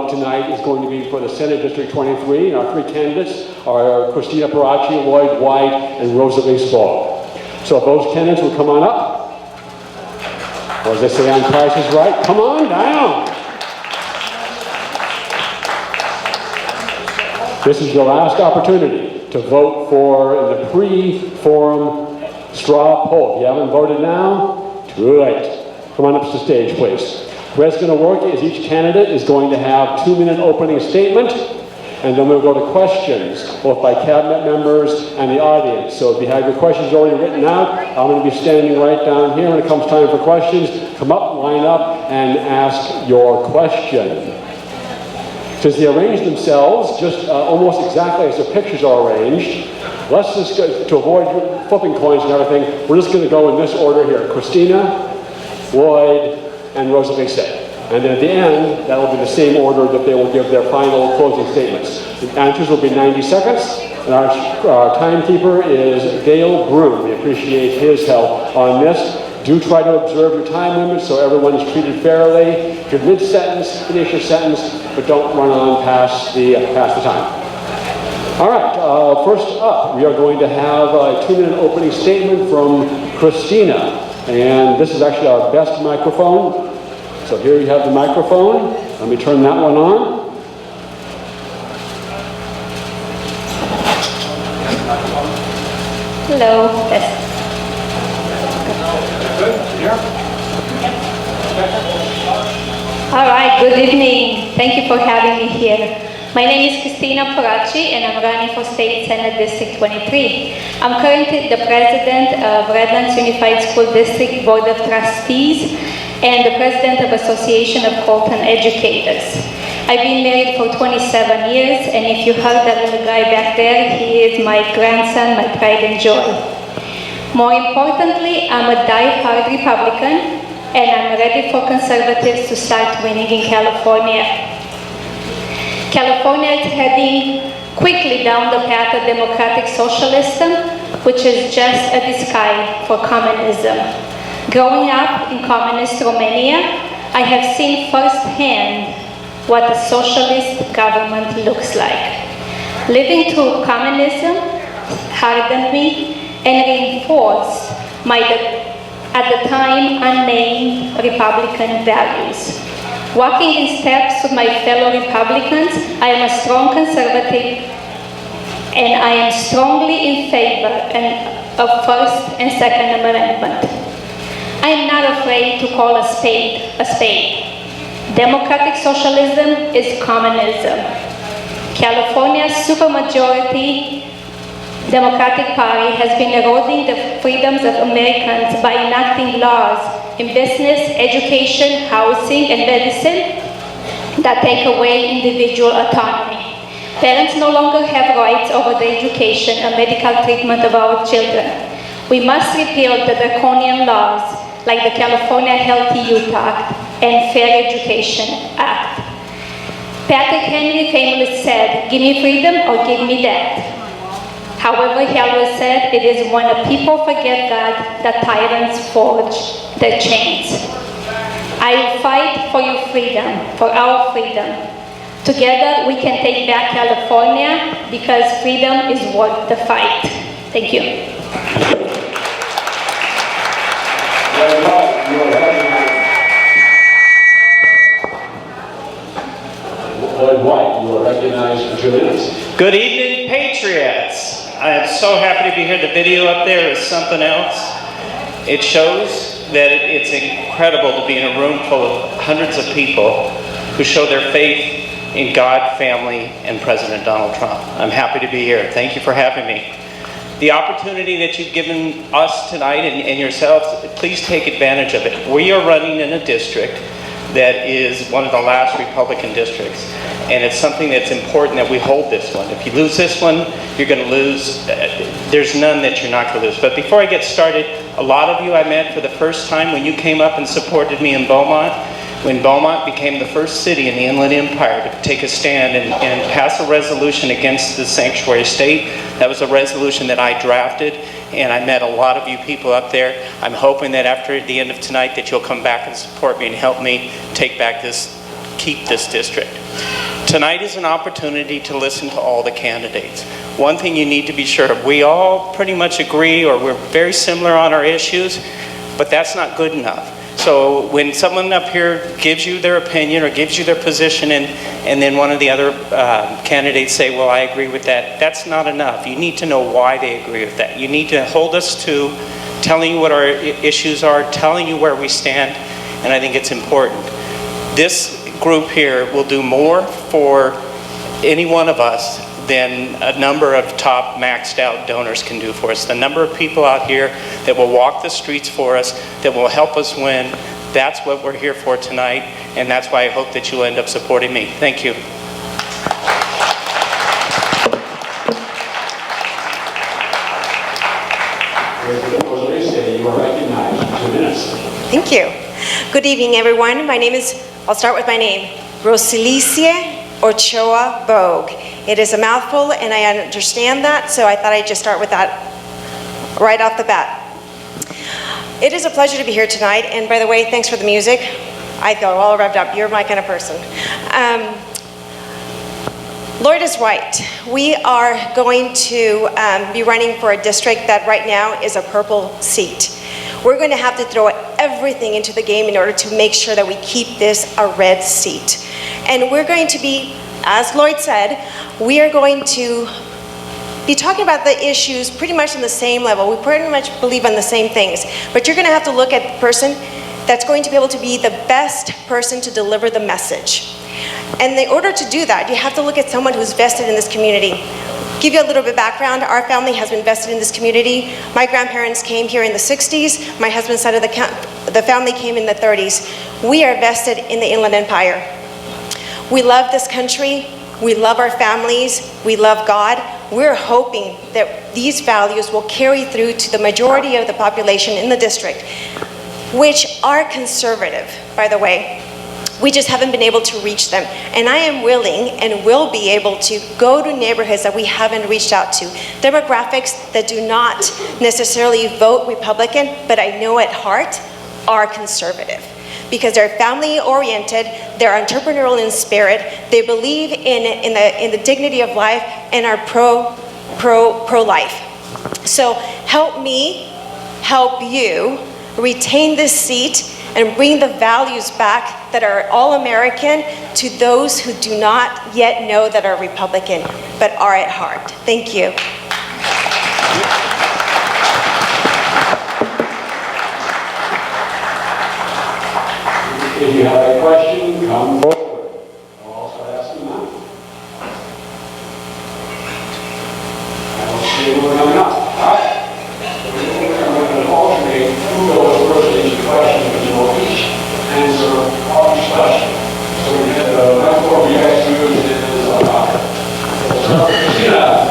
vote tonight is going to be for the Senate District 23. And our three candidates are Christina Karachi, Lloyd, White, and Rosalicie, Bogh. So if those candidates will come on up, or as they say on Price is Right, come on down. This is your last opportunity to vote for in the pre-forum straw poll. If you haven't voted now, too late. Come on up to the stage, please. The way it's going to work is each candidate is going to have a 2-minute opening statement, and then we'll go to questions, both by cabinet members and the audience. So if you have your questions already written out, I'm going to be standing right down here when it comes time for questions. Come up, line up, and ask your question. Since they arrange themselves just almost exactly as the pictures are arranged, let's just go, to avoid flipping coins and everything, we're just going to go in this order here. Christina, Lloyd, and Rosalicie. And then at the end, that will be the same order that they will give their final closing statements. The answers will be 90 seconds, and our timekeeper is Dale Broom. We appreciate his help on this. Do try to observe your time limits so everyone is treated fairly. If you're mid-sentence, finish your sentence, but don't run on past the time. All right, first up, we are going to have a 2-minute opening statement from Cristina. And this is actually our best microphone. So here you have the microphone. Let me turn that one on. Hello. Yes. All right, good evening. Thank you for having me here. My name is Christina Puraci, and I'm running for State Senate District 23. I'm currently the president of Redlands Unified School District Board of Trustees and the president of Association of Colton Educators. I've been married for 27 years, and if you heard that little guy back there, he is my grandson, my pride and joy. More importantly, I'm a die-hard Republican, and I'm ready for conservatives to start winning in California. California is heading quickly down the path of democratic socialism, which is just a disguise for communism. Growing up in communist Romania, I have seen firsthand what a socialist government looks like. Living through communism hardened me and reinforced my, at the time, unnamed Republican values. Walking in steps with my fellow Republicans, I am a strong conservative, and I am strongly in favor of First and Second Amendment. I am not afraid to call a spade a spade. Democratic socialism is communism. California's supermajority Democratic Party has been eroding the freedoms of Americans by enacting laws in business, education, housing, and medicine that take away individual autonomy. Parents no longer have rights over the education and medical treatment of our children. We must repeal the draconian laws like the California Healthy Youth Act and Fair Education Act. Patrick Henry famously said, "Give me freedom or give me death." However, he always said, it is when the people forget God that tyrants forge their chains. I will fight for your freedom, for our freedom. Together, we can take back California because freedom is worth the fight. Thank you. Lloyd White, you are recognized for 2 minutes. Good evening, Patriots. I am so happy to be here. The video up there is something else. It shows that it's incredible to be in a room full of hundreds of people who show their faith in God, family, and President Donald Trump. I'm happy to be here. Thank you for having me. The opportunity that you've given us tonight and yourselves, please take advantage of it. We are running in a district that is one of the last Republican districts. And it's something that's important that we hold this one. If you lose this one, you're going to lose. There's none that you're not going to lose. But before I get started, a lot of you I met for the first time when you came up and supported me in Beaumont, when Beaumont became the first city in the Inland Empire to take a stand and pass a resolution against the sanctuary state. That was a resolution that I drafted, and I met a lot of you people up there. I'm hoping that after the end of tonight that you'll come back and support me and help me take back this, keep this district. Tonight is an opportunity to listen to all the candidates. One thing you need to be sure of, we all pretty much agree, or we're very similar on our issues, but that's not good enough. So when someone up here gives you their opinion or gives you their position, and then one of the other candidates say, well, I agree with that, that's not enough. You need to know why they agree with that. You need to hold us to telling you what our issues are, telling you where we stand, and I think it's important. This group here will do more for any one of us than a number of top maxed out donors can do for us. The number of people out here that will walk the streets for us, that will help us win, that's what we're here for tonight, and that's why I hope that you'll end up supporting me. Thank you. Rosalicie, you are recognized. 2 minutes. Thank you. Good evening, everyone. My name is, I'll start with my name, Rosalicie Ochoa Bogh. It is a mouthful, and I understand that, so I thought I'd just start with that right off the bat. It is a pleasure to be here tonight, and by the way, thanks for the music. I got all revved up. You're my kind of person. Lloyd is right. We are going to be running for a district that right now is a purple seat. We're going to have to throw everything into the game in order to make sure that we keep this a red seat. And we're going to be, as Lloyd said, we are going to be talking about the issues pretty much on the same level. We pretty much believe in the same things. But you're going to have to look at the person that's going to be able to be the best person to deliver the message. And in order to do that, you have to look at someone who's vested in this community. Give you a little bit of background. Our family has been vested in this community. My grandparents came here in the 60s. My husband's side of the family came in the 30s. We are vested in the Inland Empire. We love this country. We love our families. We love God. We're hoping that these values will carry through to the majority of the population in the district, which are conservative, by the way. We just haven't been able to reach them. And I am willing and will be able to go to neighborhoods that we haven't reached out to. Demographics that do not necessarily vote Republican, but I know at heart are conservative. Because they're family oriented, they're entrepreneurial in spirit, they believe in the dignity of life, and are pro-life. So help me help you retain this seat and bring the values back that are all American to those who do not yet know that are Republican, but are at heart. Thank you. If you have a question, come forward. I'll start asking now. I don't see anyone coming up. All right. I'm going to alternate who goes first to each question, because we'll each answer all each question. So we have the microphone we guys use is Cristina.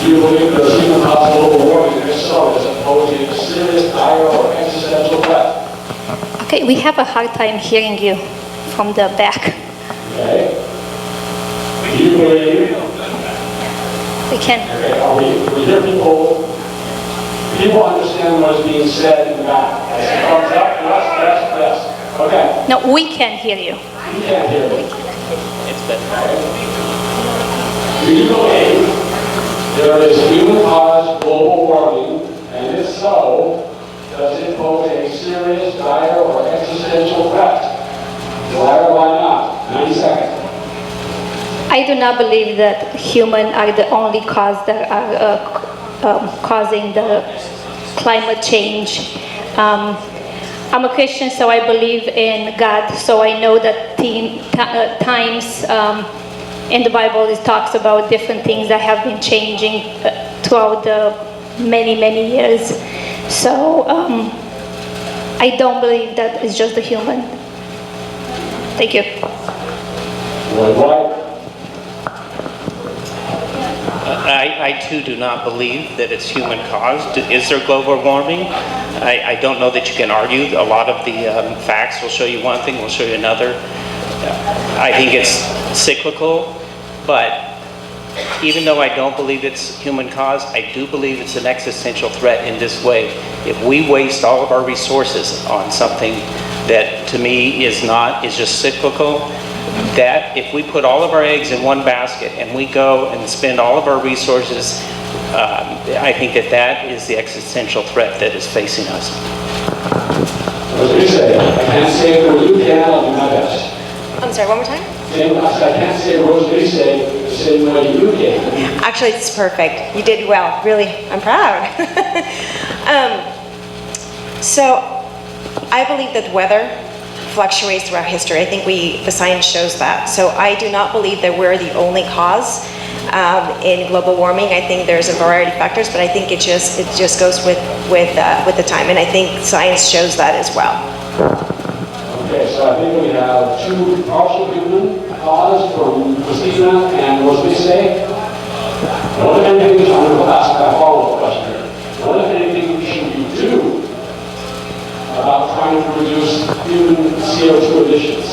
Do you believe the human possible warning if so is posing a serious, dire, or existential threat? Okay, we have a hard time hearing you from the back. Okay. Do you believe? We can. Okay, we hear people understand what is being said in the back. As it comes up, yes. Okay. No, we can hear you. You can't hear me. It's better. Do you believe there is human-caused global warming, and if so, does it pose a serious, dire, or existential threat? Why or why not? 90 seconds. I do not believe that humans are the only cause that are causing the climate change. I'm a Christian, so I believe in God, so I know that times in the Bible it talks about different things that have been changing throughout the many years. So I don't believe that it's just the human. Thank you. I too do not believe that it's human caused. Is there global warming? I don't know that you can argue. A lot of the facts will show you one thing, will show you another. I think it's cyclical, but even though I don't believe it's human caused, I do believe it's an existential threat in this way. If we waste all of our resources on something that to me is just cyclical, that if we put all of our eggs in one basket and we go and spend all of our resources, I think that is the existential threat that is facing us. As we say, I can't say it when you can, I'll do my best. I'm sorry, one more time? I can't say Rosalicie say the same way you can. Actually, it's perfect. You did well. Really, I'm proud. So, I believe that weather fluctuates throughout history. I think the science shows that. So I do not believe that we're the only cause in global warming. I think there's a variety of factors, but I think it just goes with the time, and I think science shows that as well. Okay, so I think we have two partial human cause from Cristina and Rosalicie. What if anything, I'm going to ask a follow-up question here. What if anything should we do about trying to reduce human CO2 emissions?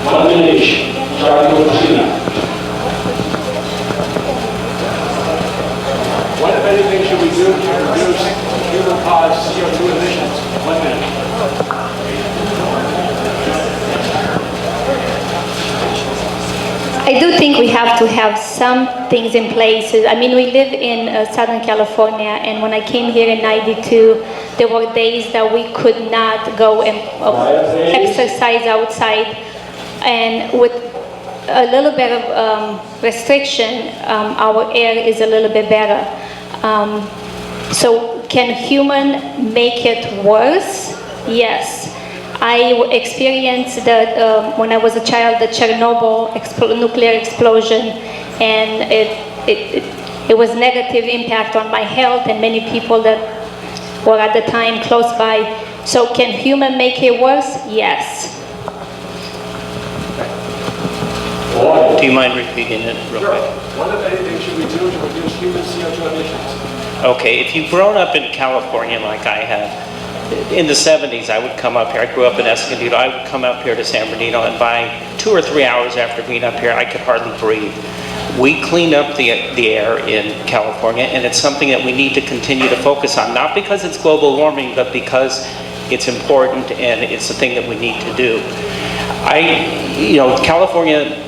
Elimination, starting with Cristina. What if anything should we do to reduce human-caused CO2 emissions? 1 minute. I do think we have to have some things in place. I mean, we live in Southern California, and when I came here in '92, there were days that we could not go and exercise outside. And with a little bit of restriction, our air is a little bit better. So can human make it worse? Yes. I experienced that when I was a child, the Chernobyl nuclear explosion, and it was negative impact on my health and many people that were at the time close by. So can human make it worse? Yes. Do you mind repeating it real quick? What if anything should we do to reduce human CO2 emissions? Okay, if you've grown up in California like I have, in the 70s, I would come up here. I grew up in Escondido. I would come up here to San Bernardino, and by 2 or 3 hours after being up here, I could hardly breathe. We cleaned up the air in California, and it's something that we need to continue to focus on, not because it's global warming, but because it's important and it's the thing that we need to do. California,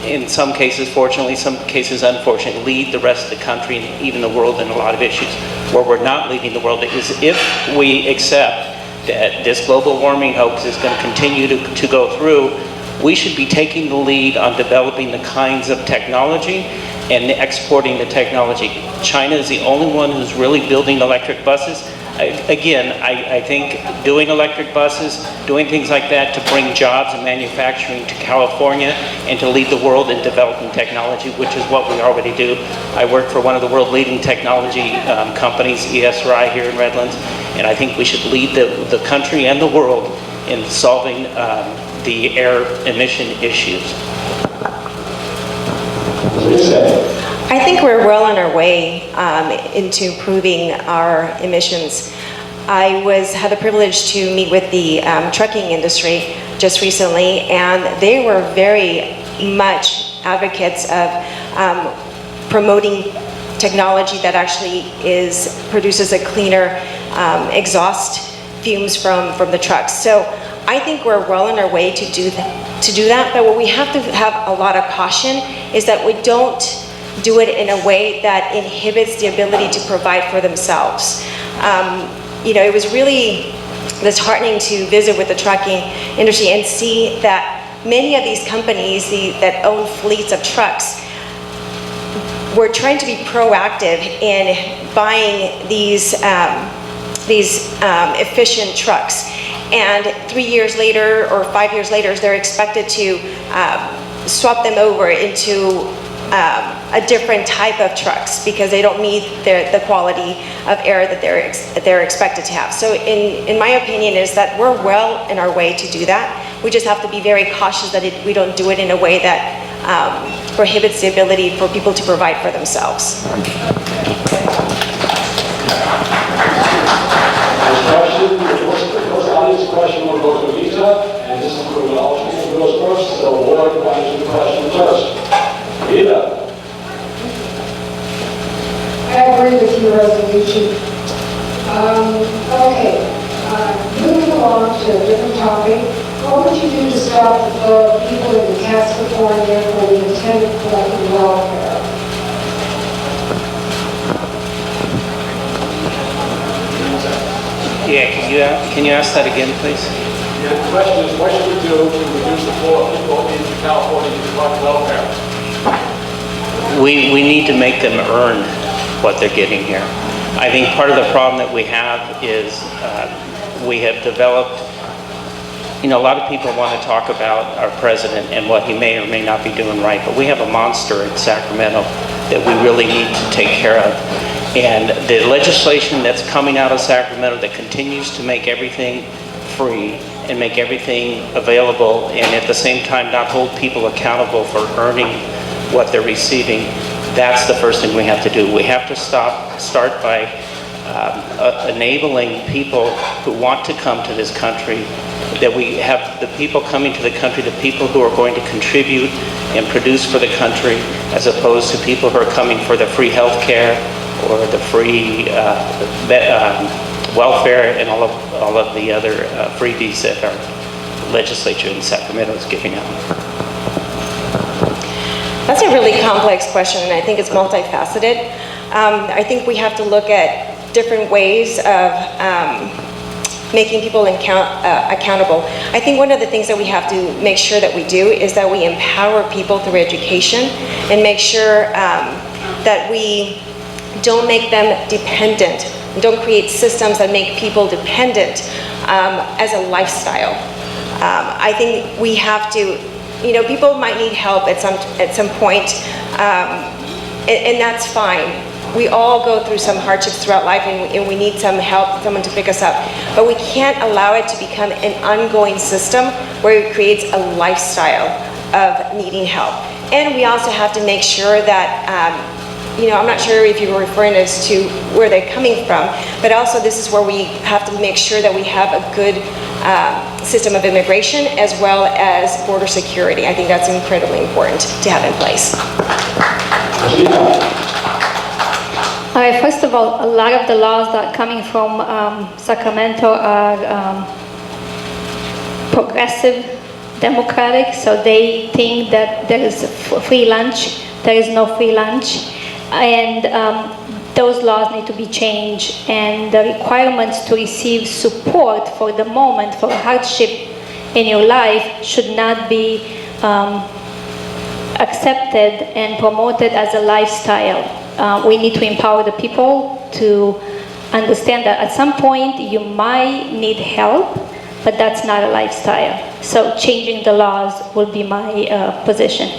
in some cases, fortunately, some cases, unfortunately, lead the rest of the country and even the world in a lot of issues. Where we're not leading the world is if we accept that this global warming hoax is going to continue to go through, we should be taking the lead on developing the kinds of technology and exporting the technology. China is the only one who's really building electric buses. I think doing electric buses, doing things like that to bring jobs and manufacturing to California and to lead the world in developing technology, which is what we already do. I work for one of the world leading technology companies, ESRI, here in Redlands, and I think we should lead the country and the world in solving the air emission issues. I think we're well on our way into improving our emissions. I had the privilege to meet with the trucking industry just recently, and they were very much advocates of promoting technology that actually produces a cleaner exhaust fumes from the trucks. So I think we're well on our way to do that, but what we have to have a lot of caution is that we don't do it in a way that inhibits the ability to provide for themselves. It was really disheartening to visit with the trucking industry and see that many of these companies that own fleets of trucks were trying to be proactive in buying these efficient trucks. And 3 years later or 5 years later, they're expected to swap them over into a different type of trucks because they don't meet the quality of air that they're expected to have. So in my opinion is that we're well in our way to do that. We just have to be very cautious that we don't do it in a way that prohibits the ability for people to provide for themselves. This question will go to Lisa, and this is for the alternate who goes first, so Lloyd will answer the question first. Lisa. I agree with your resolution. Moving along to a different topic, What would you do to stop the flow of people into California for the intended collective welfare? Yeah, can you ask that again, please? Yeah, the question is, what should we do to reduce the flow of people into California to collect welfare? We need to make them earn what they're getting here. I think part of the problem that we have is we have developed, a lot of people want to talk about our president and what he may or may not be doing right, but we have a monster in Sacramento that we really need to take care of. And the legislation that's coming out of Sacramento that continues to make everything free and make everything available, and at the same time not hold people accountable for earning what they're receiving, that's the first thing we have to do. We have to start by enabling people who want to come to this country, that we have the people coming to the country, the people who are going to contribute and produce for the country, as opposed to people who are coming for the free health care or the free welfare and all of the other freebies that our legislature in Sacramento is giving out. That's a really complex question, and I think it's multifaceted. I think we have to look at different ways of making people accountable. I think one of the things that we have to make sure that we do is that we empower people through education and make sure that we don't make them dependent, don't create systems that make people dependent as a lifestyle. I think we have to, people might need help at some point, and that's fine. We all go through some hardships throughout life, and we need some help, someone to pick us up. But we can't allow it to become an ongoing system where it creates a lifestyle of needing help. And we also have to make sure that, I'm not sure if you were referring as to where they're coming from, but also this is where we have to make sure that we have a good system of immigration as well as border security. I think that's incredibly important to have in place. All right, first of all, a lot of the laws that are coming from Sacramento are progressive democratic, so they think that there is free lunch. There is no free lunch. And those laws need to be changed, and the requirements to receive support for the moment, for hardship in your life, should not be accepted and promoted as a lifestyle. We need to empower the people to understand that at some point you might need help, but that's not a lifestyle. So changing the laws will be my position.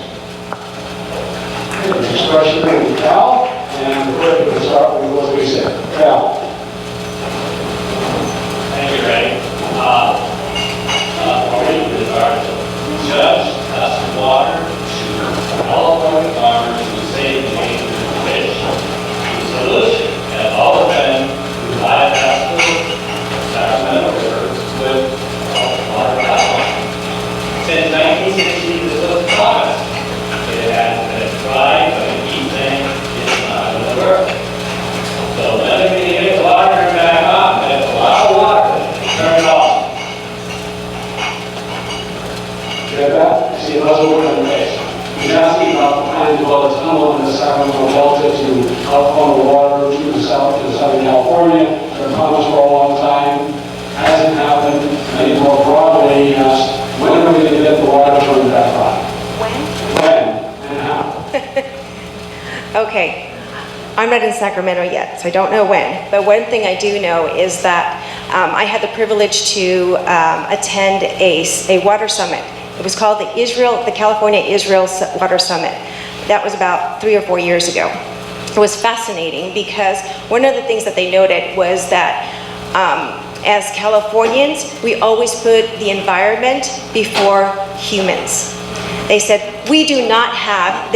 Next question is Cal, and we're going to start with what we said. Cal. Thank you, Ray. With regard to just custom water to California farmers who save game and fish. The solution has always been to bypass the Sacramento River with water pipeline. Since 1960, this was promised. It has been tried, but it keeps saying it's not going to work. So when we get the water back on, that's a lot of water, turn it off. Get that? See, those are working ways. He's asking about behind the tunnel in the Sacramento Delta to outflow the water to the south to Southern California. They're promised for a long time. Hasn't happened. Maybe more broadly, he asked, when are we going to get the water turned back on? When and how? Okay, I'm not in Sacramento yet, so I don't know when. But one thing I do know is that I had the privilege to attend a water summit. It was called the California-Israel Water Summit. That was about 3 or 4 years ago. It was fascinating because one of the things that they noted was that as Californians, we always put the environment before humans. They said, we do not have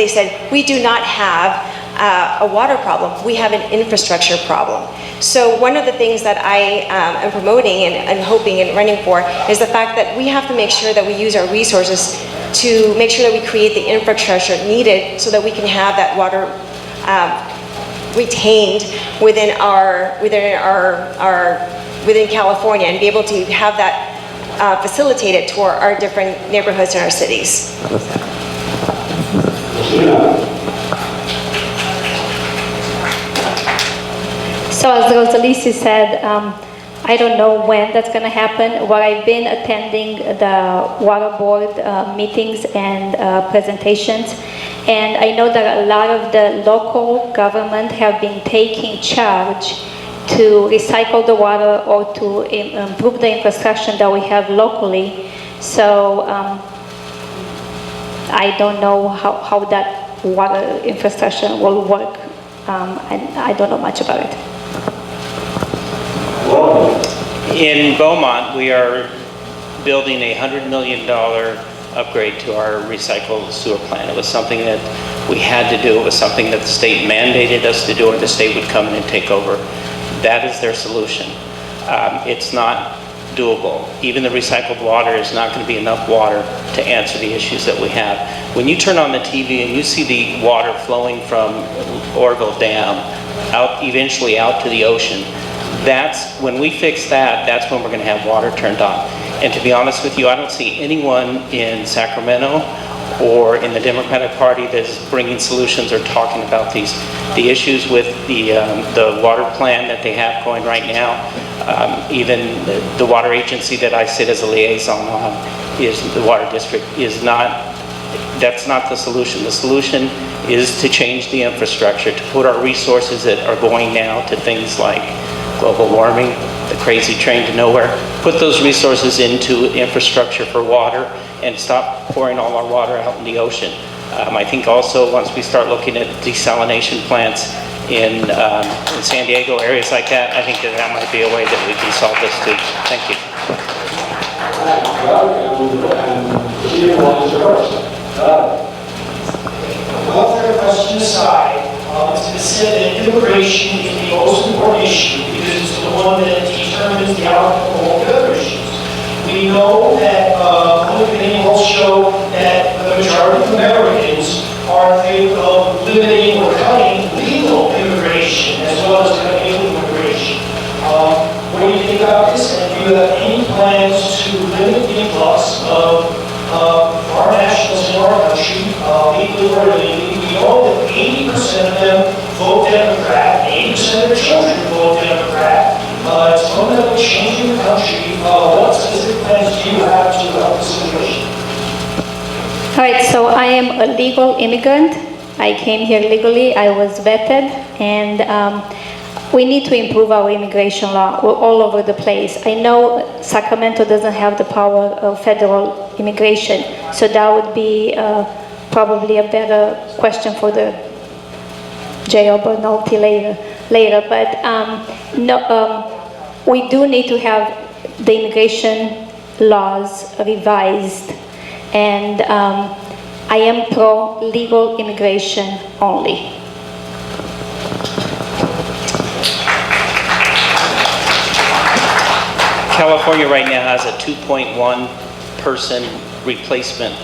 a water problem. We have an infrastructure problem. So one of the things that I am promoting and hoping and running for is the fact that we have to make sure that we use our resources to make sure that we create the infrastructure needed so that we can have that water retained within California and be able to have that facilitate it to our different neighborhoods in our cities. So as Rosalicie said, I don't know when that's going to happen. Well, I've been attending the water board meetings and presentations, and I know that a lot of the local government have been taking charge to recycle the water or to improve the infrastructure that we have locally. So I don't know how that water infrastructure will work, and I don't know much about it. In Beaumont, we are building a $100 million upgrade to our recycled sewer plant. It was something that we had to do. It was something that the state mandated us to do, or the state would come in and take over. That is their solution. It's not doable. Even the recycled water is not going to be enough water to answer the issues that we have. When you turn on the TV and you see the water flowing from Orville Dam out, eventually out to the ocean, that's when we fix that, that's when we're going to have water turned on. And to be honest with you, I don't see anyone in Sacramento or in the Democratic Party that's bringing solutions or talking about the issues with the water plan that they have going right now. Even the water agency that I sit as a liaison on, is the water district, is not, that's not the solution. The solution is to change the infrastructure, to put our resources that are going now to things like global warming, the crazy train to nowhere, put those resources into infrastructure for water and stop pouring all our water out in the ocean. I think also once we start looking at desalination plants in San Diego, areas like that, I think that might be a way that we can solve this too. Thank you. Welfare question aside, it's been said that immigration is the most important issue because it's the one that determines the outcome of all the other issues. We know that public opinion polls show that the majority of Americans are in favor of limiting or cutting legal immigration as well as cutting illegal immigration. What do you think about this? And do you have any plans to limit the influx of foreign nationals in our country, legally or illegally? We know that 80% of them vote Democrat, 80% of their children vote Democrat. It's fundamentally changing the country. What specific plans do you have to help the situation? All right, so I am a legal immigrant. I came here legally. I was vetted, and we need to improve our immigration law. We're all over the place. I know Sacramento doesn't have the power of federal immigration, so that would be probably a better question for the J.O. Bernalty later. But we do need to have the immigration laws revised, and I am pro legal immigration only. California right now has a 2.1 person replacement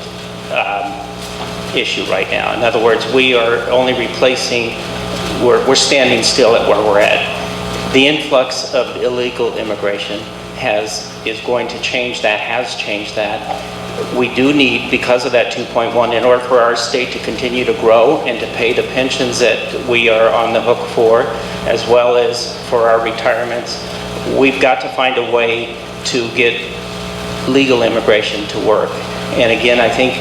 issue right now. In other words, we are only replacing, we're standing still at where we're at. The influx of illegal immigration is going to change that, has changed that. We do need, because of that 2.1, in order for our state to continue to grow and to pay the pensions that we are on the hook for, as well as for our retirements, we've got to find a way to get legal immigration to work. And again, I think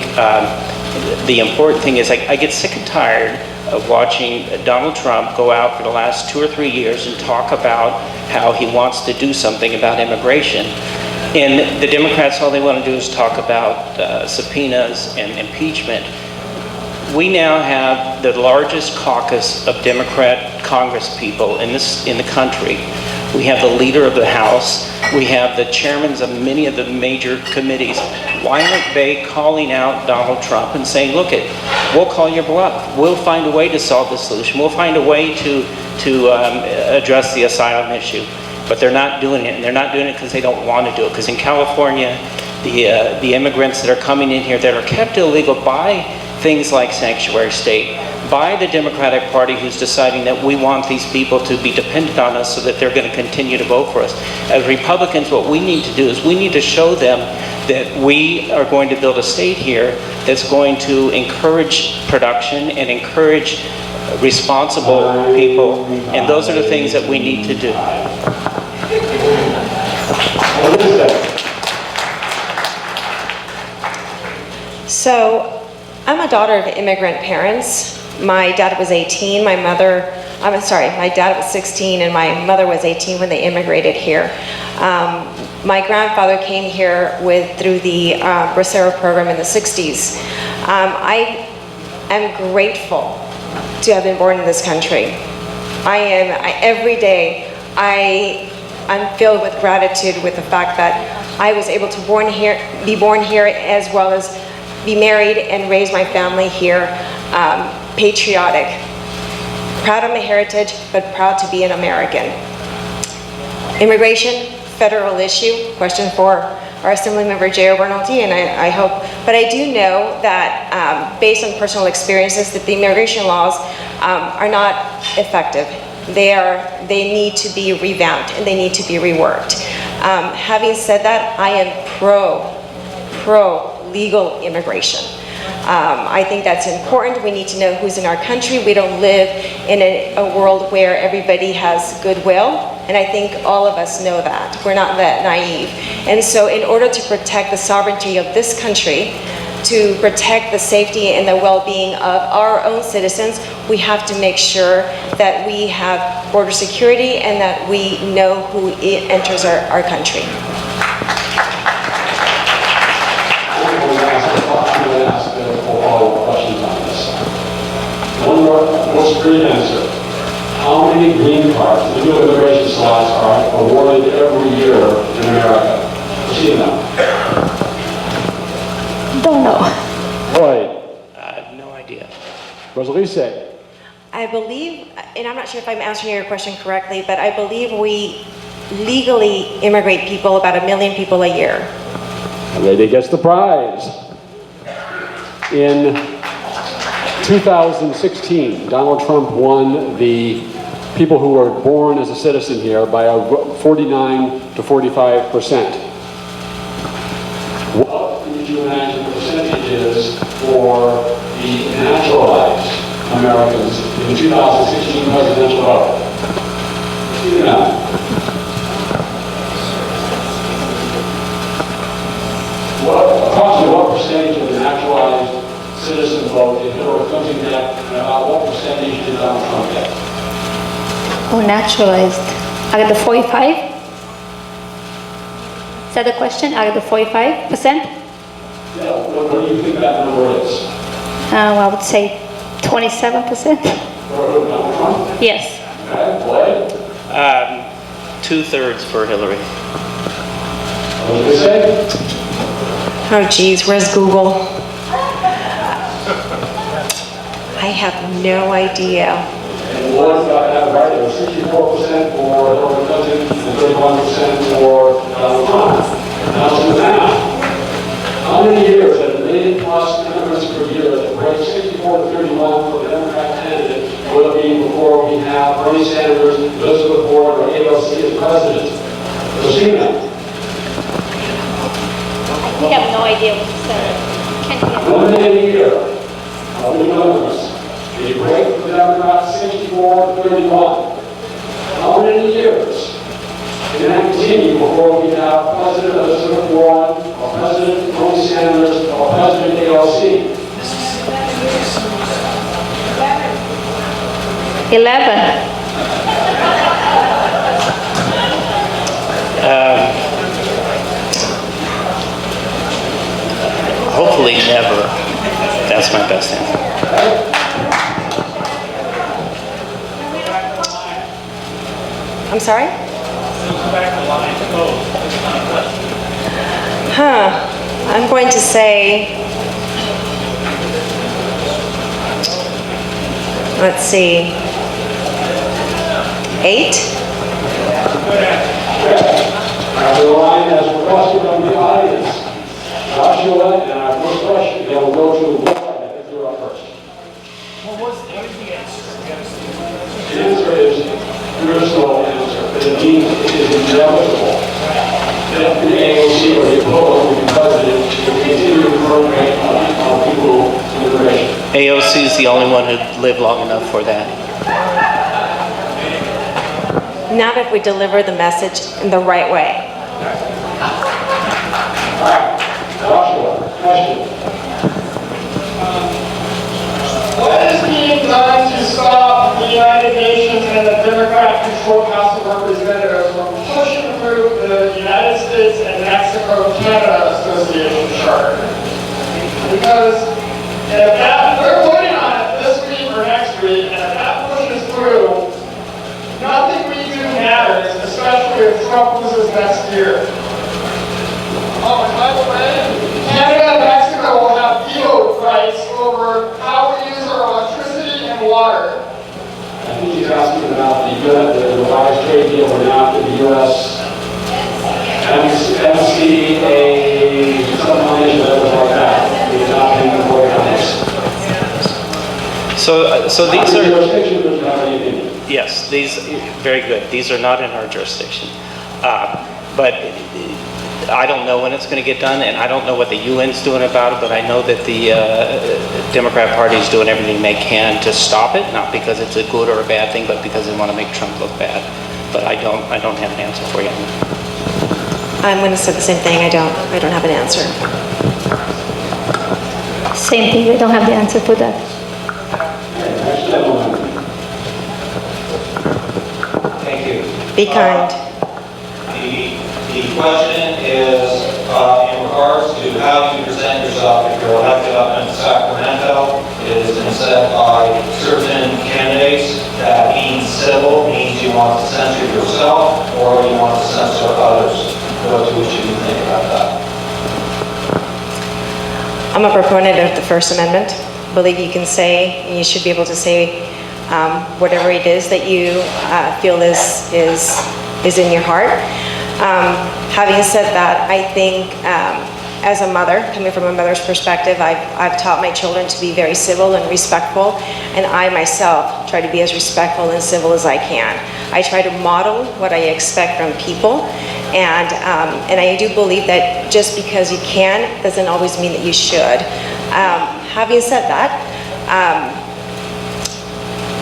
the important thing is I get sick and tired of watching Donald Trump go out for the last 2 or 3 years and talk about how he wants to do something about immigration. And the Democrats, all they want to do is talk about subpoenas and impeachment. We now have the largest caucus of Democrat Congress people in the country. We have the leader of the House. We have the chairmen of many of the major committees. Why aren't they calling out Donald Trump and saying, look, we'll call your bluff. We'll find a way to solve the solution. We'll find a way to address the asylum issue. But they're not doing it, and they're not doing it because they don't want to do it. Because in California, the immigrants that are coming in here that are kept illegal by things like sanctuary state, by the Democratic Party, who's deciding that we want these people to be dependent on us so that they're going to continue to vote for us. As Republicans, what we need to do is we need to show them that we are going to build a state here that's going to encourage production and encourage responsible people, and those are the things that we need to do. So, I'm a daughter of immigrant parents. My dad was 18, my dad was 16 and my mother was 18 when they immigrated here. My grandfather came here through the Bracero program in the 60s. I am grateful to have been born in this country. Every day, I'm filled with gratitude with the fact that I was able to be born here as well as be married and raise my family here. Patriotic. Proud of my heritage, but proud to be an American. Immigration, federal issue, question for our Assemblymember J.O. Bernaldi, and I hope, but I do know that based on personal experiences that the immigration laws are not effective. They need to be revamped and they need to be reworked. Having said that, I am pro legal immigration. I think that's important. We need to know who's in our country. We don't live in a world where everybody has goodwill, and I think all of us know that. We're not that naive. And so in order to protect the sovereignty of this country, to protect the safety and the well-being of our own citizens, we have to make sure that we have border security and that we know who enters our country. One more, most brief answer. How many green cards, legal immigration slots, are awarded every year in America? Cristina. Don't know. Lloyd. I have no idea. Rosalicie. I believe, and I'm not sure if I'm answering your question correctly, but I believe we legally immigrate people, about 1 million people a year. The lady gets the prize. In 2016, Donald Trump won the people who were born as a citizen here by a 49 to 45%. What would you imagine the percentage is for the naturalized Americans in the 2016 presidential vote? Approximately what percentage of the naturalized citizen vote if Hillary Clinton get, about what percentage did Donald Trump get? Oh, naturalized. Out of the 45? Is that the question? Out of the 45%? Yeah, what do you think that number is? I would say 27%. For Donald Trump? Yes. Okay, Lloyd? 2/3 for Hillary. What did they say? Oh geez, where's Google? I have no idea. And Lloyd got that right. It was 64% for Hillary Clinton and 31% for Donald Trump. Now to the math. How many years have 1 million plus immigrants per year that break 64 to 31 for the Democrat candidate will it be before we have Bernie Sanders, Elizabeth Warren, or AOC as president? Cristina. We have no idea what you said. Can't hear. 1 million a year of immigrants. They break the Democrats 64 to 31. How many years can that continue before we have President Elizabeth Warren, or President Bernie Sanders, or President AOC? 11. Hopefully never. That's my best answer. I'm sorry? I'm going to say, let's see, 8? Now the line has requested from the audience. Joshua, and our first question, they will go to Lloyd. I think you're up first. What is the answer? The answer is, there is no answer, but it means it is inevitable that the AOC or the Republican president will continue to program on people immigration. AOC is the only one who lived long enough for that. Not if we deliver the message in the right way. All right, Joshua, question. What is being done to stop the United Nations and the Democrat-controlled House of Representatives from pushing through the United States and Mexico-Canada Association Charter? Because if that, they're voting on it this week or next week, and if that pushes through, nothing we do matters, especially if Trump loses next year. Oh, and by the way, Canada and Mexico will have veto rights over how we use our electricity and water. I think he's asking about the revised trade deal we're now to the U.S. MCA, some combination of those like that. We're not paying the border countries. So these Your are, jurisdiction doesn't have any opinion. yes, these, very good. These are not in our jurisdiction. But I don't know when it's going to get done, and I don't know what the UN's doing about it, but I know that the Democrat Party is doing everything they can to stop it, not because it's a good or a bad thing, but because they want to make Trump look bad. But I don't have an answer for you. I'm going to say the same thing. I don't have an answer. Same thing, I don't have the answer for that. Next gentleman. Thank you. Be kind. The question is in regards to how you present yourself if you're elected up in Sacramento. It has been said by certain candidates that being civil means you want to censor yourself or you want to censor others. What do you think about that? I'm a proponent of the First Amendment. I believe you can say, and you should be able to say whatever it is that you feel is in your heart. Having said that, I think as a mother, coming from a mother's perspective, I've taught my children to be very civil and respectful, and I myself try to be as respectful and civil as I can. I try to model what I expect from people, and I do believe that just because you can doesn't always mean that you should. Having said that,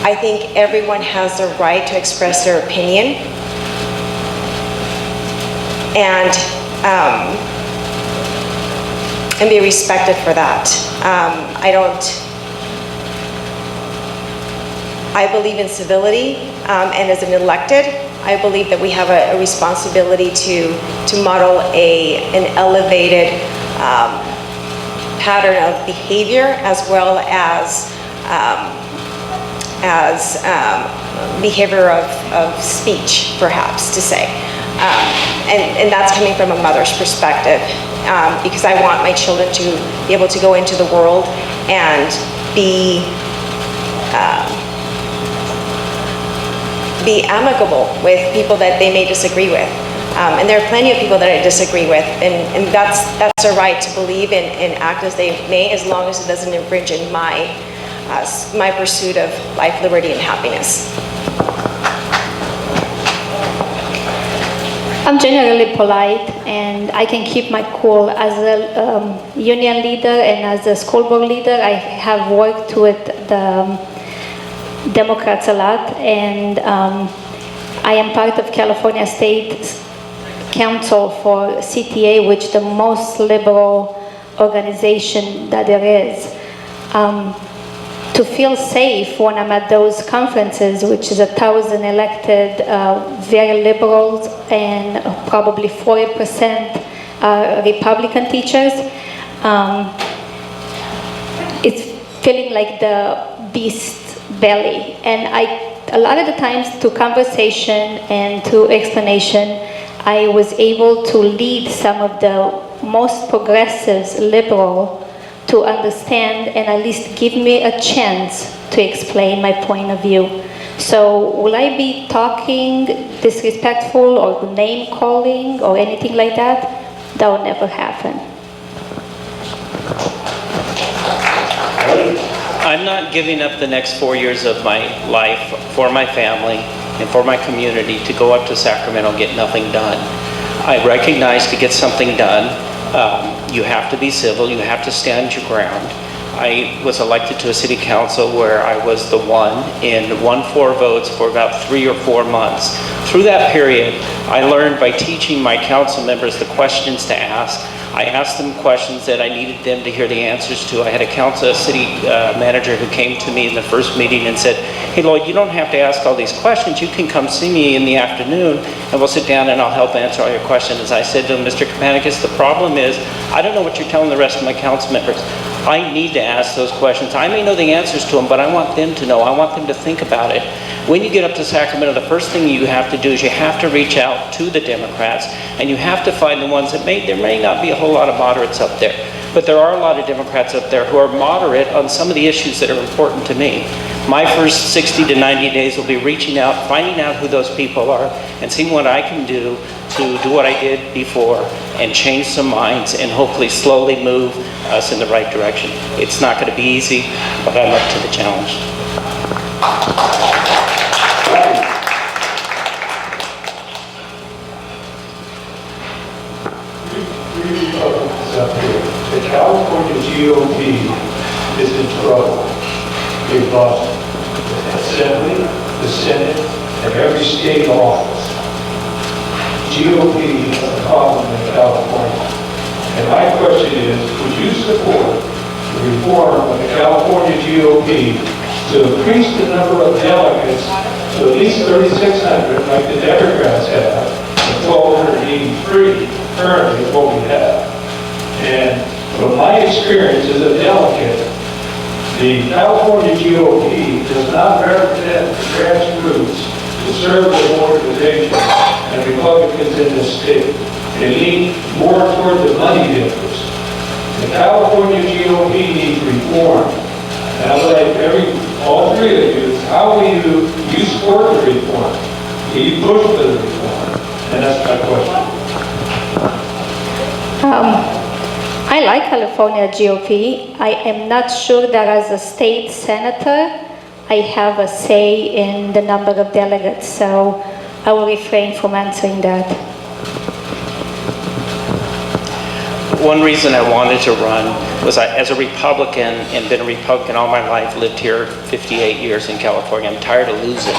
I think everyone has the right to express their opinion, and be respected for that. I believe in civility, and as an elected, I believe that we have a responsibility to model an elevated pattern of behavior as well as behavior of speech, perhaps, to say. And that's coming from a mother's perspective, because I want my children to be able to go into the world and be amicable with people that they may disagree with. And there are plenty of people that I disagree with, and that's a right to believe and act as they may, as long as it doesn't infringe in my pursuit of life, liberty, and happiness. I'm generally polite, and I can keep my cool. As a union leader and as a school board leader, I have worked with the Democrats a lot, and I am part of California State Council for CTA, which is the most liberal organization that there is. To feel safe when I'm at those conferences, which is 1,000 elected, very liberals, and probably 40% Republican teachers, it's feeling like the beast belly. And a lot of the times, through conversation and through explanation, I was able to lead some of the most progressive liberal to understand and at least give me a chance to explain my point of view. So will I be talking disrespectful or name calling or anything like that? That will never happen. I'm not giving up the next 4 years of my life for my family and for my community to go up to Sacramento and get nothing done. I recognize to get something done, you have to be civil, you have to stand your ground. I was elected to a city council where I was the one in 1-4 votes for about 3 or 4 months. Through that period, I learned by teaching my council members the questions to ask. I asked them questions that I needed them to hear the answers to. I had a city manager who came to me in the first meeting and said, "Hey Lloyd, you don't have to ask all these questions. You can come see me in the afternoon and we'll sit down and I'll help answer all your questions." I said to him, "Mr. Kapanikis, the problem is I don't know what you're telling the rest of my council members. I need to ask those questions. I may know the answers to them, but I want them to know. I want them to think about it. When you get up to Sacramento, the first thing you have to do is you have to reach out to the Democrats, and you have to find the ones that there may not be a whole lot of moderates up there, but there are a lot of Democrats up there who are moderate on some of the issues that are important to me. My first 60 to 90 days will be reaching out, finding out who those people are, and seeing what I can do to do what I did before and change some minds and hopefully slowly move us in the right direction. It's not going to be easy, but I'm up to the challenge." The California GOP is in trouble. They've lost the Assembly, the Senate, and every state office. GOP is a problem in California. And my question is, would you support the reform of the California GOP to increase the number of delegates to at least 3,600 like the Democrats have, and 1,283 currently is what we have? And from my experience as a delegate, the California GOP does not represent the grassroots, conservative organizations, and Republicans in this state. They lean more toward the money difference. The California GOP needs reform. And I'd like all three of you, how will you support the reform? Will you push for the reform? And that's my question. I like California GOP. I am not sure that as a state senator, I have a say in the number of delegates, so I will refrain from answering that. One reason I wanted to run was as a Republican, and been a Republican all my life, lived here 58 years in California. I'm tired of losing.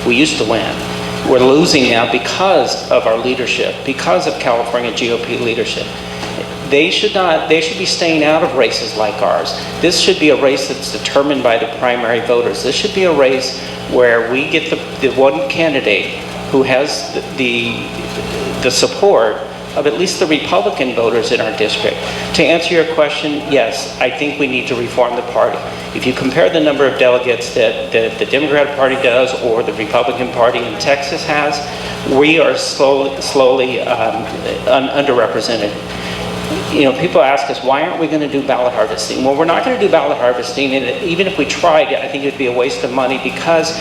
We used to win. We're losing now because of our leadership, because of California GOP leadership. They should be staying out of races like ours. This should be a race that's determined by the primary voters. This should be a race where we get the one candidate who has the support of at least the Republican voters in our district. To answer your question, yes, I think we need to reform the party. If you compare the number of delegates that the Democratic Party does or the Republican Party in Texas has, we are slowly underrepresented. You know, people ask us, why aren't we going to do ballot harvesting? Well, we're not going to do ballot harvesting, and even if we tried, I think it would be a waste of money, because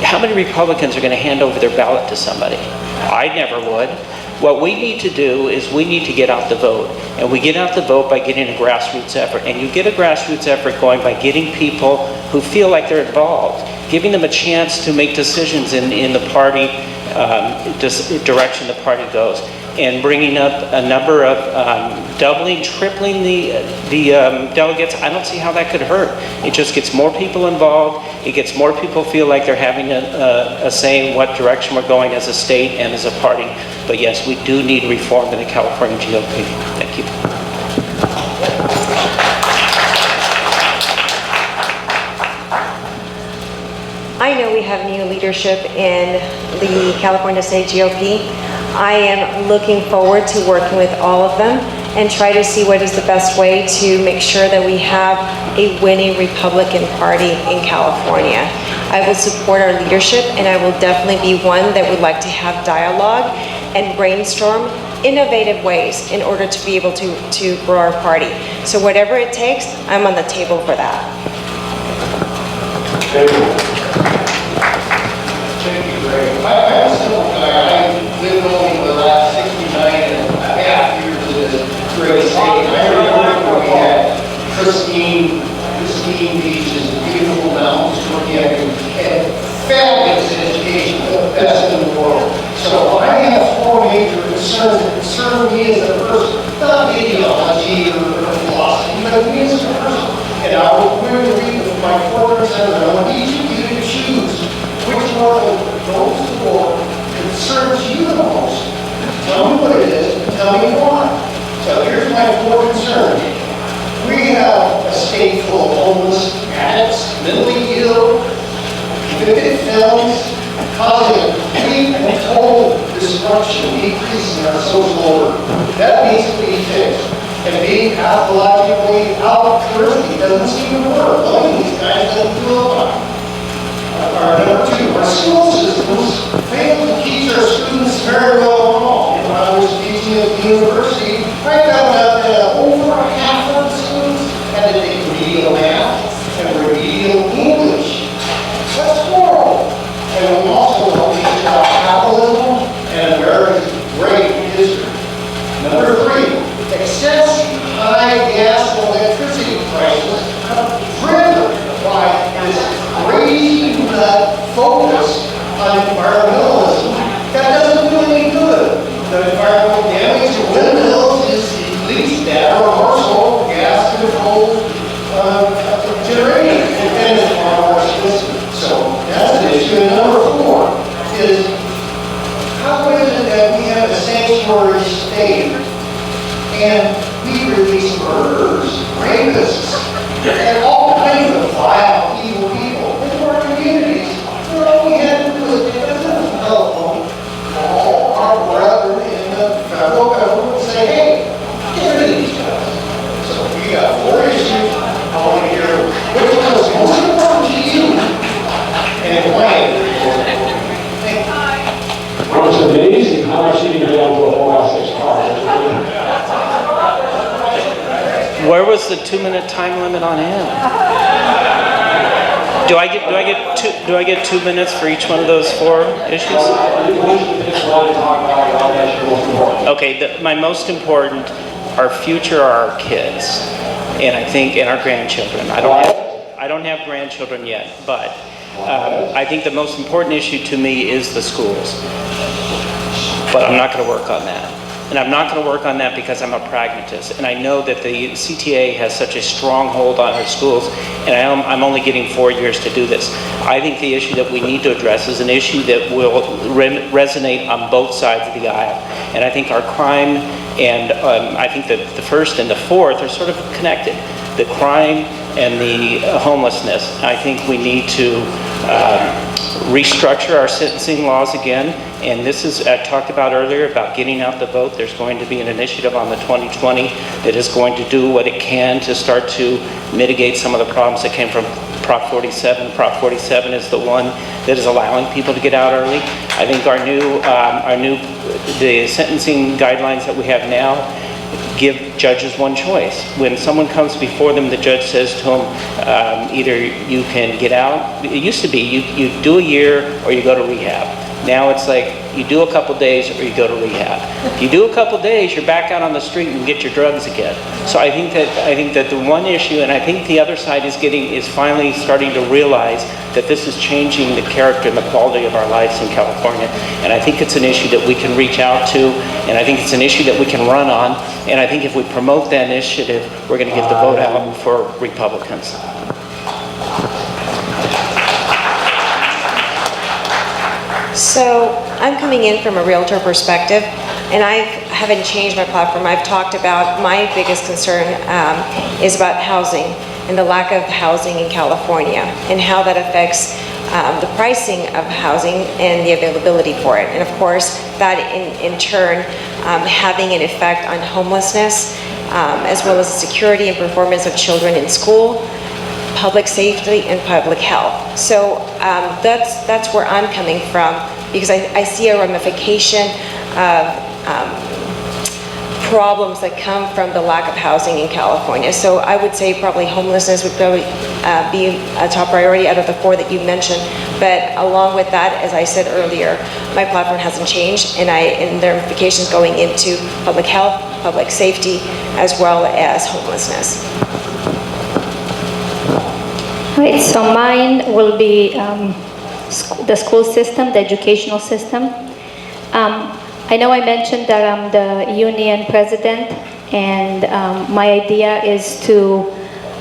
how many Republicans are going to hand over their ballot to somebody? I never would. What we need to do is we need to get out the vote, and we get out the vote by getting a grassroots effort. And you get a grassroots effort going by getting people who feel like they're involved, giving them a chance to make decisions in the party, direction the party goes, and bringing up a number of doubling, tripling the delegates. I don't see how that could hurt. It just gets more people involved. It gets more people feel like they're having a say in what direction we're going as a state and as a party. But yes, we do need reform in the California GOP. Thank you. I know we have new leadership in the California State GOP. I am looking forward to working with all of them and try to see what is the best way to make sure that we have a winning Republican Party in California. I will support our leadership, and I will definitely be one that would like to have dialogue and brainstorm innovative ways in order to be able to grow our party. So whatever it takes, I'm on the table for that. Thank you. I have a simple I lived only the last 69.5 years in this great state. I remember when we had pristine beaches and mentally ill, convicted felons, causing a complete and total destruction, decreasing our social order. That needs to be fixed. And being pathologically out-thirsty doesn't seem to work. Loving these guys doesn't do a lot. Number two, our school systems fail to teach our students very well at all. When I was teaching at the university, I found out that over half of the students had to take remedial math and remedial English. That's horrible. And we also don't teach about capitalism and America's great history. Number three, excessive high gas and electricity prices driven by this crazy focus on environmentalism. That doesn't do any good. The environmental damage to windmills is at least that or more so gas controlled generating and it's far more expensive. So that's an issue. And number four is how is it that we have a sanctuary state and we release murderers, rapists, and all kinds of vile, evil people into our communities? So all we had to do is pick up the telephone, call our brethren in the federal government and say, hey, get rid of these guys. So we got four issues. I want to hear which one is most important to you and why. Well, it's amazing how much you can get onto a whole S6 car. Where was the 2-minute time limit on him? Do I get 2 minutes for each one of those 4 issues? Okay, my most important, our future are our kids, and I think, and our grandchildren. I don't have grandchildren yet, but I think the most important issue to me is the schools. But I'm not going to work on that. And I'm not going to work on that because I'm a pragmatist. And I know that the CTA has such a strong hold on our schools, and I'm only getting 4 years to do this. I think the issue that we need to address is an issue that will resonate on both sides of the aisle. And I think our crime and I think that the first and the fourth are sort of connected. The crime and the homelessness. I think we need to restructure our sentencing laws again. And this is, I talked about earlier about getting out the vote. There's going to be an initiative on the 2020 that is going to do what it can to start to mitigate some of the problems that came from Prop 47. Prop 47 is the one that is allowing people to get out early. I think the sentencing guidelines that we have now give judges one choice. When someone comes before them, the judge says to them, either you can get out. It used to be you do a year or you go to rehab. Now it's like you do a couple days or you go to rehab. If you do a couple days, you're back out on the street and get your drugs again. So I think that the one issue, and I think the other side is finally starting to realize that this is changing the character and the quality of our lives in California. And I think it's an issue that we can reach out to, and I think it's an issue that we can run on. And I think if we promote that initiative, we're going to get the vote out for Republicans. So I'm coming in from a realtor perspective, and I haven't changed my platform. I've talked about my biggest concern is about housing and the lack of housing in California and how that affects the pricing of housing and the availability for it. And of course, that in turn having an effect on homelessness, as well as the security and performance of children in school, public safety, and public health. So that's where I'm coming from, because I see a ramification of problems that come from the lack of housing in California. So I would say probably homelessness would probably be a top priority out of the 4 that you mentioned. But along with that, as I said earlier, my platform hasn't changed, and the ramifications going into public health, public safety, as well as homelessness. Right, so mine will be the school system, the educational system. I know I mentioned that I'm the union president, and my idea is to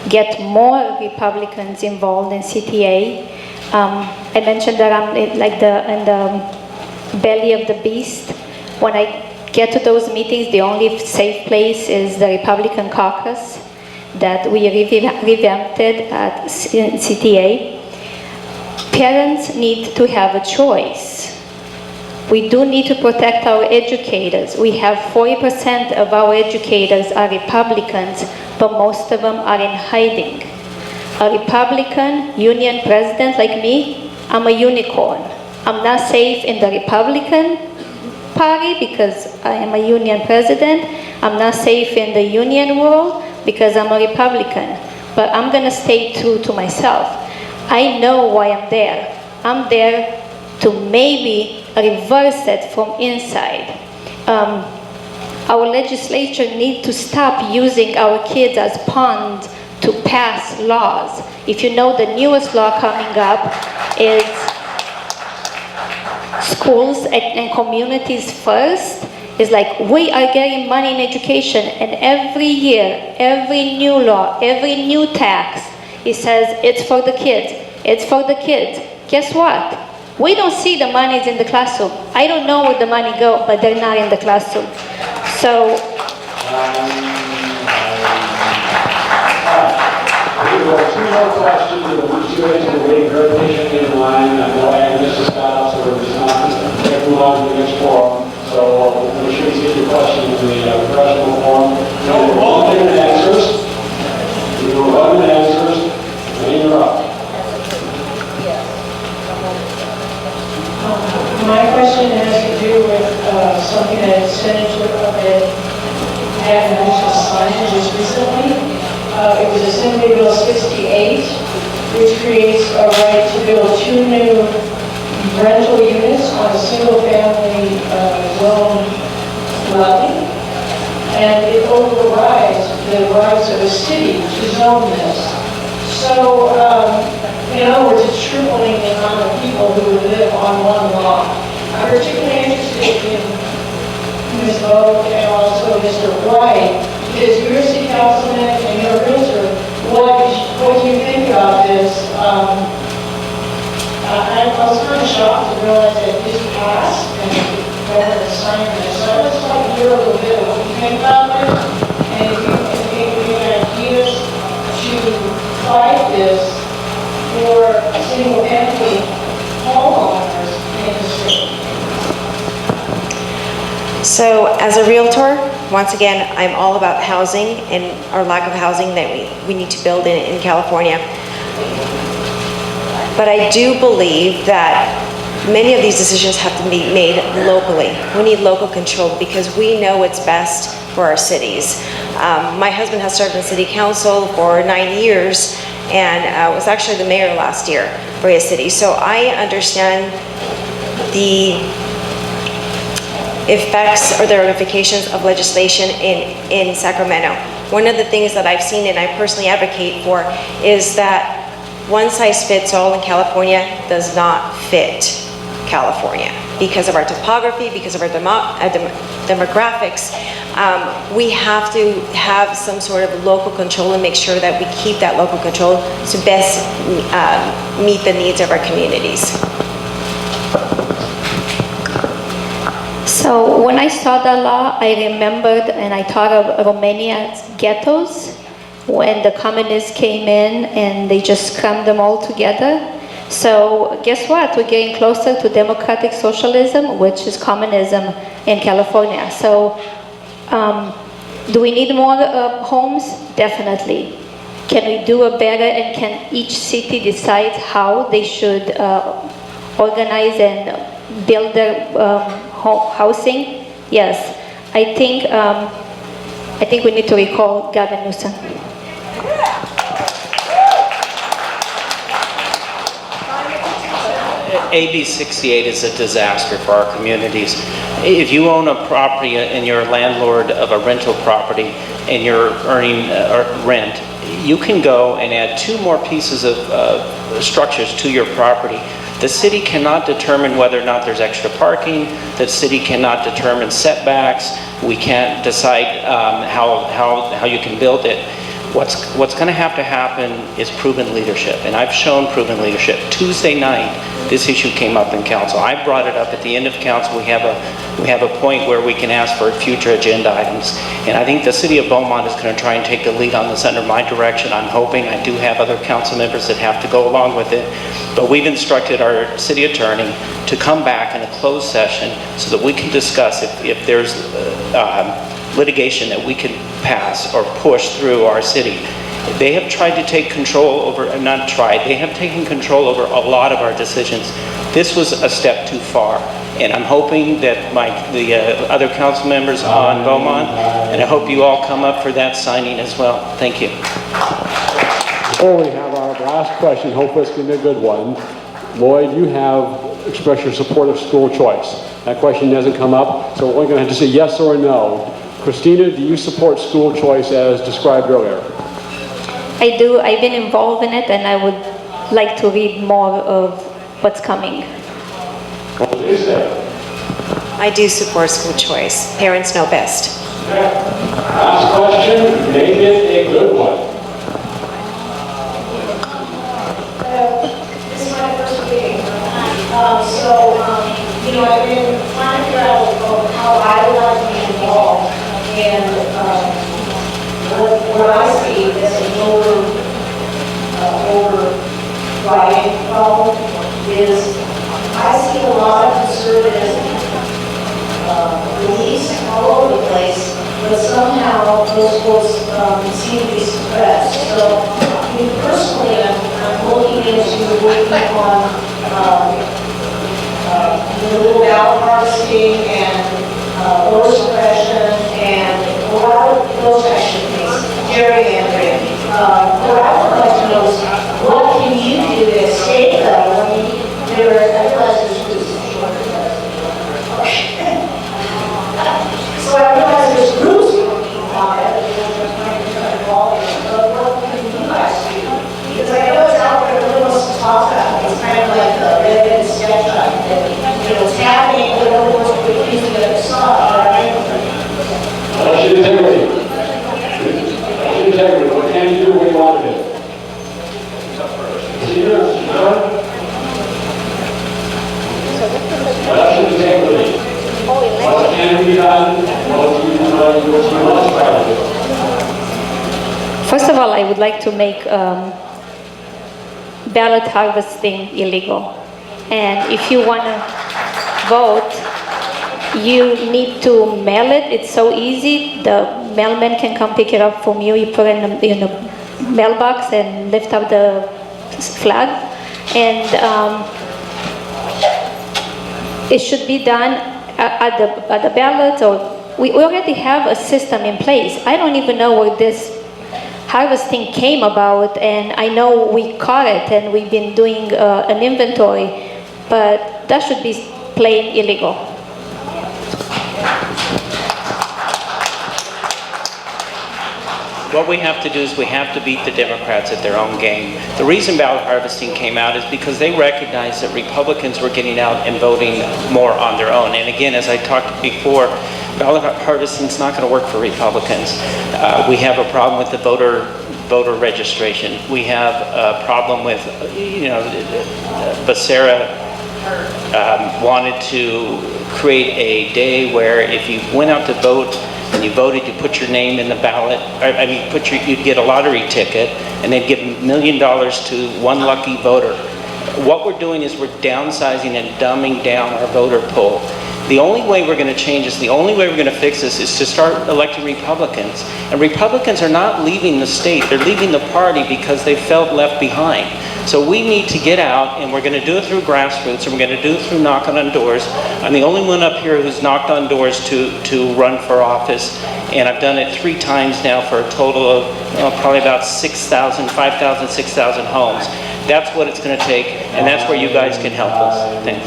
get more Republicans involved in CTA. I mentioned that I'm in the belly of the beast. When I get to those meetings, the only safe place is the Republican caucus. that we revamped at CTA. Parents need to have a choice. We do need to protect our educators. We have 40% of our educators are Republicans, but most of them are in hiding. A Republican union president like me, I'm a unicorn. I'm not safe in the Republican Party because I am a union president. I'm not safe in the union world because I'm a Republican. But I'm gonna stay true to myself. I know why I'm there. I'm there to maybe reverse it from inside. Our legislature needs to stop using our kids as pawns to pass laws. If you know, the newest law coming up is schools and communities first. Is like, we are getting money in education, and every year, every new law, every new tax, it says it's for the kids, it's for the kids. Guess what? We don't see the monies in the classroom. I don't know where the money go, but they're not in the classroom. So, We have 2 more questions, and we're just going to wait very patiently in line. I know Agnes has got up, so we're just not going to move on to the next forum. So make sure you get your questions in the professional forum. No, 11 answers. You do 11 answers, and you're up. My question has to do with something that Senator had mentioned signed just recently. It was Assembly Bill 68, which creates a right to build 2 new rental units on a single-family dwelling, and it overrides the rights of a city to zone this. So, in other words, it's tripling the amount of people who live on one lot. I'm particularly interested in Ms. Bogh and also Mr. White, because you're a city councilman and you're a realtor. What do you think about this? I was kind of shocked to realize that this passed and the government signed this. So I just like to hear a little bit of what you think about this, and if you have ideas to fight this for single-family homeowners in the city. So as a realtor, once again, I'm all about housing and our lack of housing that we need to build in California. But I do believe that many of these decisions have to be made locally. We need local control because we know what's best for our cities. My husband has served in city council for 9 years and was actually the mayor last year for his city. So I understand the effects or the ramifications of legislation in Sacramento. One of the things that I've seen and I personally advocate for is that one size fits all in California does not fit California because of our topography, because of our demographics. We have to have some sort of local control and make sure that we keep that local control to best meet the needs of our communities. So when I saw the law, I remembered and I thought of Romania's ghettos when the communists came in and they just crammed them all together. So guess what? We're getting closer to democratic socialism, which is communism in California. So do we need more homes? Definitely. Can we do a better, and can each city decide how they should organize and build their housing? Yes. I think we need to recall Gavin Newsom. AB 68 is a disaster for our communities. If you own a property and you're a landlord of a rental property and you're earning rent, you can go and add 2 more pieces of structures to your property. The city cannot determine whether or not there's extra parking. The city cannot determine setbacks. We can't decide how you can build it. What's going to happen is proven leadership, and I've shown proven leadership. Tuesday night, this issue came up in council. I brought it up at the end of council. We have a point where we can ask for future agenda items, and I think the city of Beaumont is going to try and take the lead on this under my direction. I'm hoping. I do have other council members that have to go along with it, but we've instructed our city attorney to come back in a closed session so that we can discuss if there's litigation that we can pass or push through our city. They have tried to take control over, not tried, they have taken control over a lot of our decisions. This was a step too far, and I'm hoping that the other council members on Beaumont, and I hope you all come up for that signing as well. Thank you. Before we have our last question, hopefully it's going to be a good one. Lloyd, you have expressed your support of school choice. That question hasn't come up, so we're going to have to say yes or no. Cristina, do you support school choice as described earlier? I do. I've been involved in it, and I would like to read more of what's coming. What do you say? I do support school choice. Parents know best. Last question, make it a good one. This is my first meeting. I've been trying to figure out how I would like to be involved. And what I see as an overriding problem is I see a lot of conservative beliefs all over the place, but somehow those folks seem to be suppressed. So, personally, I'm looking into working on little ballot harvesting and voter suppression and a lot of those types of things, gerrymandering. What I would like to know is what can you do at state level? I mean, I realize there's groups. So I realize there's groups working on it, they're trying to get involved in it, but what can you guys do? Because I know it's out there, everyone wants to talk about it. It's kind of like the Redlands sketch it's happening, but no one's refusing the other side, right? Election integrity. Election integrity. What can you do? What do you want to do? Election integrity. What can be done? What do you want to try to do? First of all, I would like to make ballot harvesting illegal. And if you want to vote, you need to mail it. It's so easy. The mailman can come pick it up from you. You put it in the mailbox and lift up the flag. And it should be done at the ballot. Or we already have a system in place. I don't even know where this harvesting came about, and I know we caught it and we've been doing an inventory. But that should be plain illegal. What we have to do is we have to beat the Democrats at their own game. The reason ballot harvesting came out is because they recognized that Republicans were getting out and voting more on their own. And again, as I talked before, ballot harvesting is not going to work for Republicans. We have a problem with the voter registration. We have a problem with, Becerra wanted to create a day where if you went out to vote and you voted, you put your name in the ballot, you'd get a lottery ticket, and they'd give $1 million to one lucky voter. What we're doing is we're downsizing and dumbing down our voter pool. The only way we're going to change this, the only way we're going to fix this is to start electing Republicans. And Republicans are not leaving the state, they're leaving the party because they felt left behind. So we need to get out, and we're going to do it through grassroots, and we're going to do it through knocking on doors. I'm the only one up here who's knocked on doors to run for office, and I've done it 3 times now for a total of probably about 5,000, 6,000 homes. That's what it's going to take, and that's where you guys can help us. Thanks.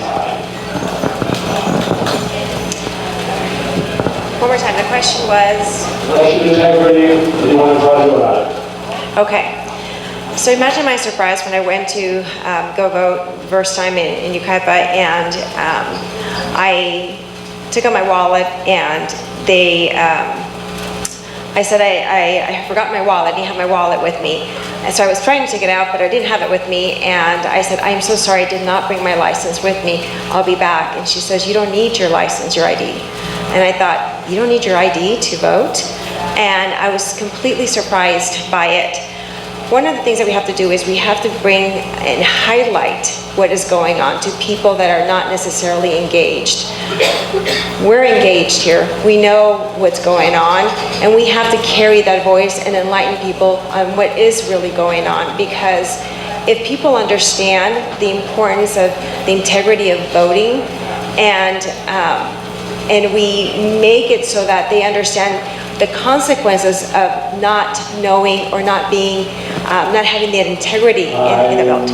One more time, the question was? Election integrity, what do you want to try to do about it? Okay. So imagine my surprise when I went to go vote first time in Yucaipa, and I took out my wallet, and they I said I forgot my wallet. I didn't have my wallet with me. And so I was trying to take it out, but I didn't have it with me. And I said, I'm so sorry, I did not bring my license with me. I'll be back. And she says, you don't need your license, your ID. And I thought, you don't need your ID to vote? And I was completely surprised by it. One of the things that we have to do is we have to bring and highlight what is going on to people that are not necessarily engaged. We're engaged here. We know what's going on, and we have to carry that voice and enlighten people on what is really going on, because if people understand the importance of the integrity of voting, and we make it so that they understand the consequences of not knowing or not being, not having that integrity in the vote.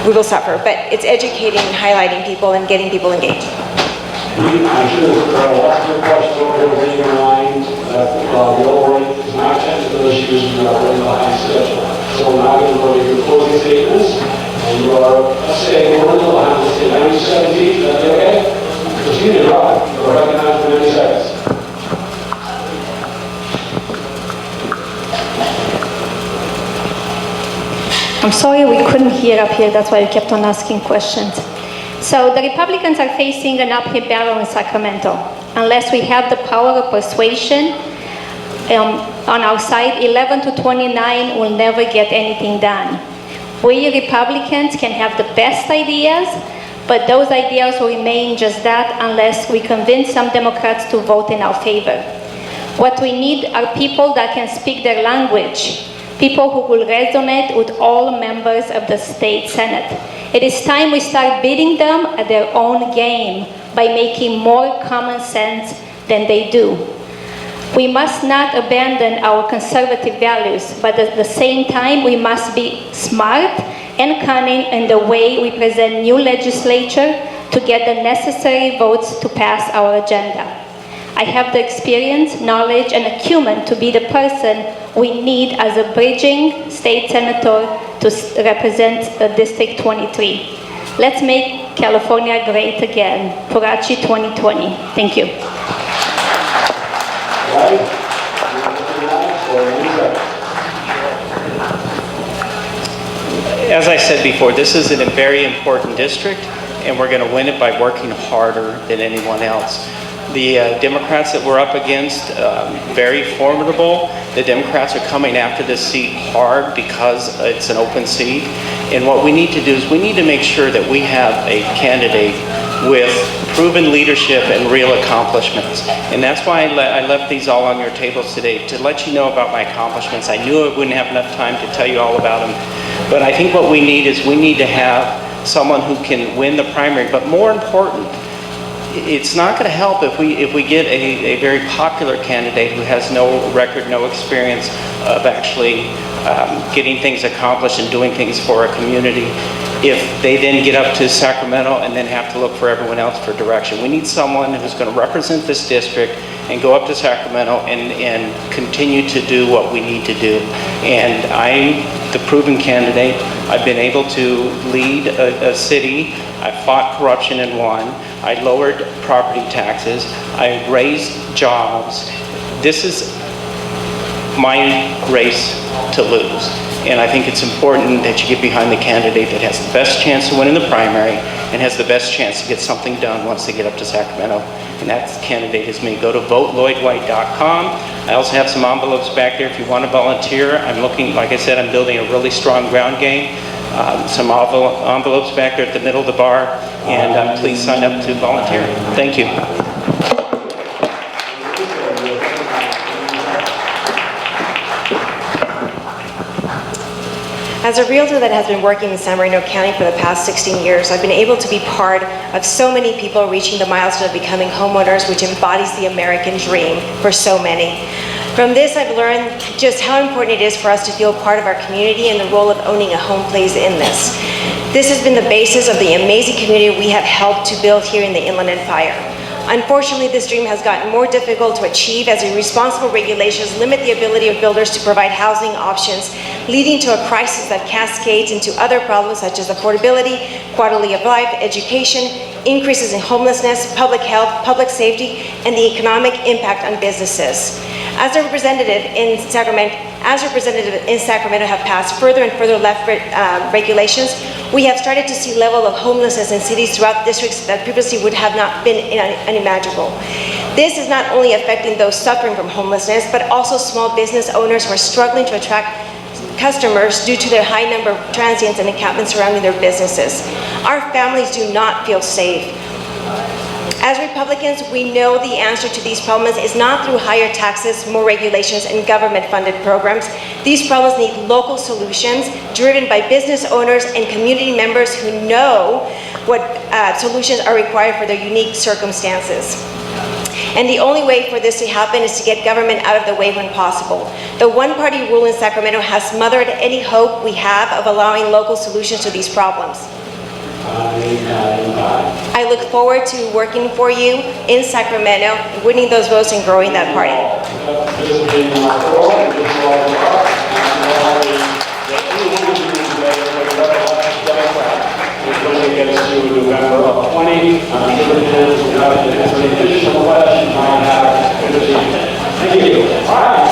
We will suffer, but it's educating and highlighting people and getting people engaged. I'm sure lots of questions over here waiting in line. Lloyd is not technical issues, we are running behind schedule. So we're not going to go to your closing statements. And you are, let's say, we're a little behind, let's say 97 feet, is that okay? Christina, you're up. You're recognized for 90 seconds. I'm sorry we couldn't hear up here, that's why we kept on asking questions. So the Republicans are facing an uphill battle in Sacramento. Unless we have the power of persuasion on our side, 11 to 29 will never get anything done. We Republicans can have the best ideas, but those ideas will remain just that unless we convince some Democrats to vote in our favor. What we need are people that can speak their language, people who will resonate with all members of the state Senate. It is time we start beating them at their own game by making more common sense than they do. We must not abandon our conservative values, but at the same time, we must be smart and cunning in the way we present new legislature to get the necessary votes to pass our agenda. I have the experience, knowledge, and acumen to be the person we need as a bridging state senator to represent District 23. Let's make California great again. Puraci 2020. Thank you. As I said before, this is a very important district, and we're going to win it by working harder than anyone else. The Democrats that we're up against, very formidable. The Democrats are coming after this seat hard because it's an open seat. And what we need to do is we need to make sure that we have a candidate with proven leadership and real accomplishments. And that's why I left these all on your tables today, to let you know about my accomplishments. I knew I wouldn't have enough time to tell you all about them. But I think what we need is we need to have someone who can win the primary. But more important, it's not going to help if we get a very popular candidate who has no record, no experience of actually getting things accomplished and doing things for a community, if they then get up to Sacramento and then have to look for everyone else for direction. We need someone who's going to represent this district and go up to Sacramento and continue to do what we need to do. And I'm the proven candidate. I've been able to lead a city. I fought corruption and won. I lowered property taxes. I raised jobs. This is my race to lose. And I think it's important that you get behind the candidate that has the best chance to win in the primary and has the best chance to get something done once they get up to Sacramento. And that candidate is me. Go to votelloydwhite.com. I also have some envelopes back there if you want to volunteer. I'm looking, like I said, I'm building a really strong ground game. Some envelopes back there at the middle of the bar, and please sign up to volunteer. Thank you. As a realtor that has been working in San Bernardino County for the past 16 years, I've been able to be part of so many people reaching the milestone of becoming homeowners, which embodies the American dream for so many. From this, I've learned just how important it is for us to feel part of our community, and the role of owning a home plays in this. This has been the basis of the amazing community we have helped to build here in the Inland Empire. Unfortunately, this dream has gotten more difficult to achieve as irresponsible regulations limit the ability of builders to provide housing options, leading to a crisis that cascades into other problems such as affordability, quality of life, education, increases in homelessness, public health, public safety, and the economic impact on businesses. As a representative in Sacramento have passed further and further left regulations, we have started to see level of homelessness in cities throughout districts that previously would have not been unimaginable. This is not only affecting those suffering from homelessness, but also small business owners who are struggling to attract customers due to their high number of transients and encampments surrounding their businesses. Our families do not feel safe. As Republicans, we know the answer to these problems is not through higher taxes, more regulations, and government-funded programs. These problems need local solutions driven by business owners and community members who know what solutions are required for their unique circumstances. And the only way for this to happen is to get government out of the way when possible. The one-party rule in Sacramento has smothered any hope we have of allowing local solutions to these problems. I look forward to working for you in Sacramento, winning those votes and growing that party. November of 20. Thank you. All right.